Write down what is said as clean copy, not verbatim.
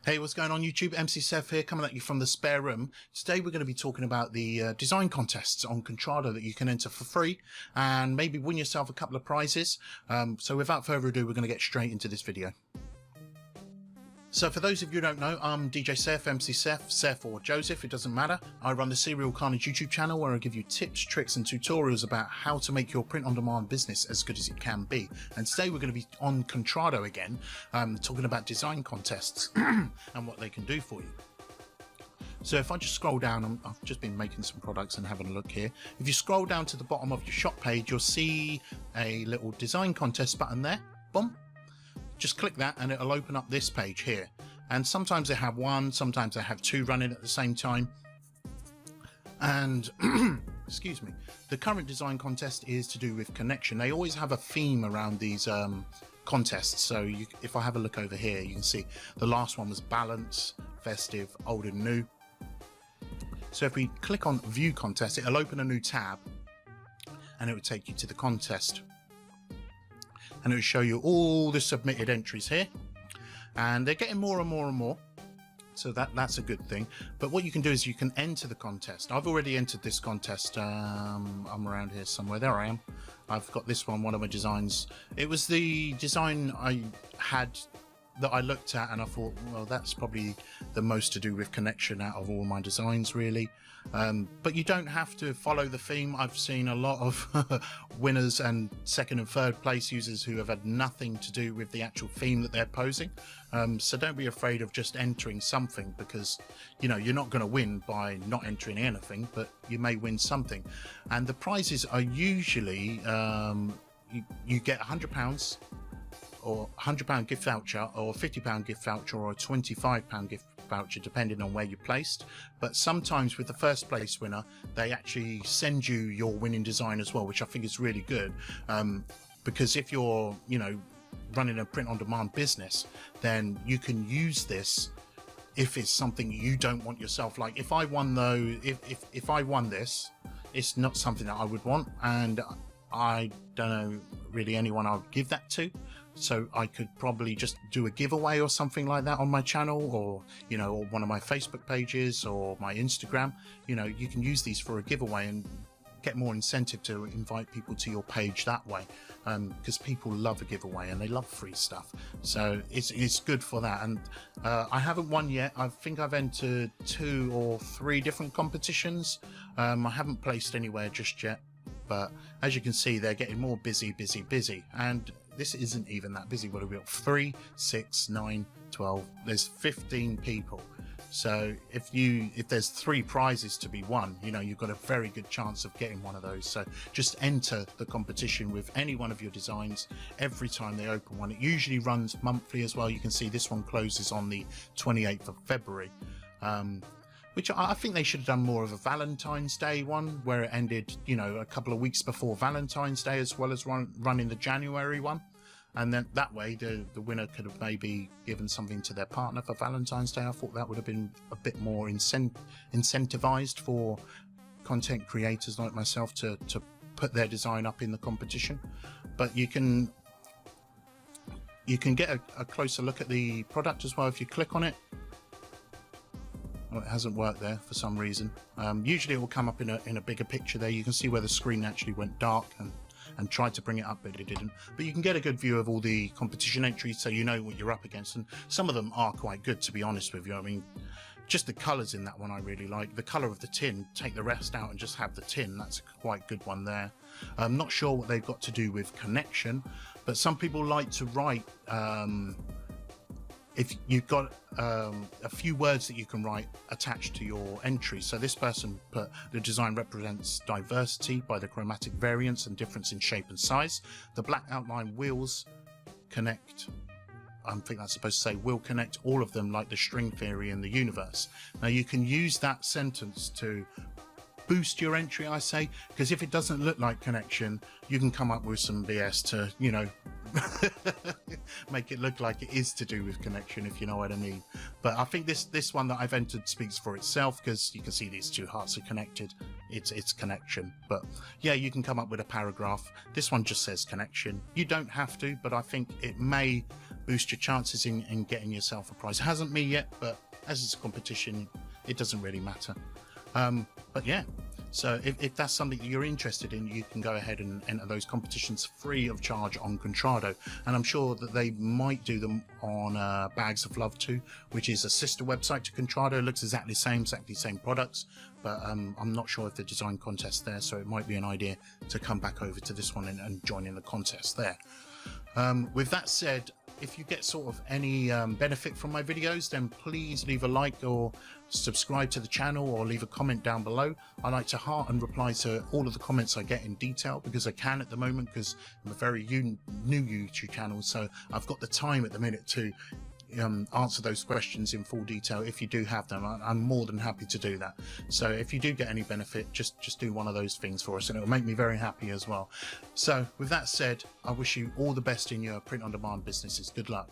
Hey, what's going on YouTube? MC Seth here, coming at you from the spare room. Today we're going to be talking about the design contests on Contrado that you can enter for free and maybe win yourself a couple of prizes. So without further ado, we're going to get straight into this video. So for those of you who don't know, I'm DJ Seth, MC Seth or Joseph, it doesn't matter. I run the Serial Carnage YouTube channel where I give you tips, tricks and tutorials about how to make your print-on-demand business as good as it can be. And today we're going to be on Contrado again, talking about design contests and what they can do for you. So if I just scroll down, I've just been making some products and having a look here. If you scroll down to the bottom of your shop page, you'll see a little design contest button there. Boom. Just click that and it'll open up this page here. And sometimes they have one, sometimes they have two running at the same time. And excuse me, the current design contest is to do with connection. They always have a theme around these contests. So if I have a look over here, you can see the last one was balance, festive, old and new. So if we click on view contest, it'll open a new tab and it will take you to the contest. And it will show you all the submitted entries here, and they're getting more and more and more, so that's a good thing. But what you can do is you can enter the contest. I've already entered this contest. I'm around here somewhere. There I am. I've got this one of my designs. It was the design I had that I looked at and I thought, well, that's probably the most to do with connection out of all my designs, really. But you don't have to follow the theme. I've seen a lot of winners and second and third place users who have had nothing to do with the actual theme that they're posing. So don't be afraid of just entering something, because you know you're not going to win by not entering anything, but you may win something. And the prizes are usually you get £100 or £100 gift voucher, or a £50 gift voucher, or a £25 gift voucher, depending on where you're placed. But sometimes with the first place winner, they actually send you your winning design as well, which I think is really good, because if you're, you know, running a print-on-demand business, then you can use this if it's something you don't want yourself. Like if I won though, if I won this, it's not something that I would want, and I don't know really anyone I would give that to. So I could probably just do a giveaway or something like that on my channel, or you know, or one of my Facebook pages or my Instagram. You know, you can use these for a giveaway and get more incentive to invite people to your page that way, because people love a giveaway and they love free stuff. So it's good for that. And I haven't won yet. I think I've entered 2 or 3 different competitions. I haven't placed anywhere just yet, but as you can see, they're getting more busy, and this isn't even that busy. What have we got? 3, 6, 9, 12. There's 15 people. So if there's 3 prizes to be won, you know, you've got a very good chance of getting one of those. So just enter the competition with any one of your designs every time they open one. It usually runs monthly as well. You can see this one closes on the 28th of February. Which I think they should have done more of a Valentine's Day one, where it ended, you know, a couple of weeks before Valentine's Day, as well as running the January one. And then that way the winner could have maybe given something to their partner for Valentine's Day. I thought that would have been a bit more incentivized for content creators like myself to put their design up in the competition. But you can get a closer look at the product as well if you click on it. Well, it hasn't worked there for some reason. Usually it will come up in a bigger picture there. You can see where the screen actually went dark and tried to bring it up, but it didn't. But you can get a good view of all the competition entries, so you know what you're up against. And some of them are quite good, to be honest with you. I mean, just the colours in that one I really like. The colour of the tin, take the rest out and just have the tin. That's a quite good one there. I'm not sure what they've got to do with connection, but some people like to write... if you've got a few words that you can write attached to your entry. So this person put, the design represents diversity by the chromatic variance and difference in shape and size. The black outline wheels connect, I think that's supposed to say, will connect all of them like the string theory in the universe. Now you can use that sentence to boost your entry, I say, because if it doesn't look like connection, you can come up with some BS to, you know, make it look like it is to do with connection, if you know what I mean. But I think this one that I've entered speaks for itself, because you can see these 2 hearts are connected. It's connection. But yeah, you can come up with a paragraph. This one just says connection. You don't have to, but I think it may boost your chances in getting yourself a prize. It hasn't me yet, but as it's a competition, it doesn't really matter. But yeah, so if that's something that you're interested in, you can go ahead and enter those competitions free of charge on Contrado. And I'm sure that they might do them on Bags of Love too, which is a sister website to Contrado. It looks exactly the same products, but I'm not sure if the design contest there, so it might be an idea to come back over to this one and join in the contest there. With that said, if you get sort of any benefit from my videos, then please leave a like or subscribe to the channel or leave a comment down below. I like to heart and reply to all of the comments I get in detail, because I can at the moment, because I'm a very new YouTube channel, so I've got the time at the minute to answer those questions in full detail. If you do have them, I'm more than happy to do that. So if you do get any benefit, just do one of those things for us, and it will make me very happy as well. So with that said, I wish you all the best in your print on demand businesses. Good luck.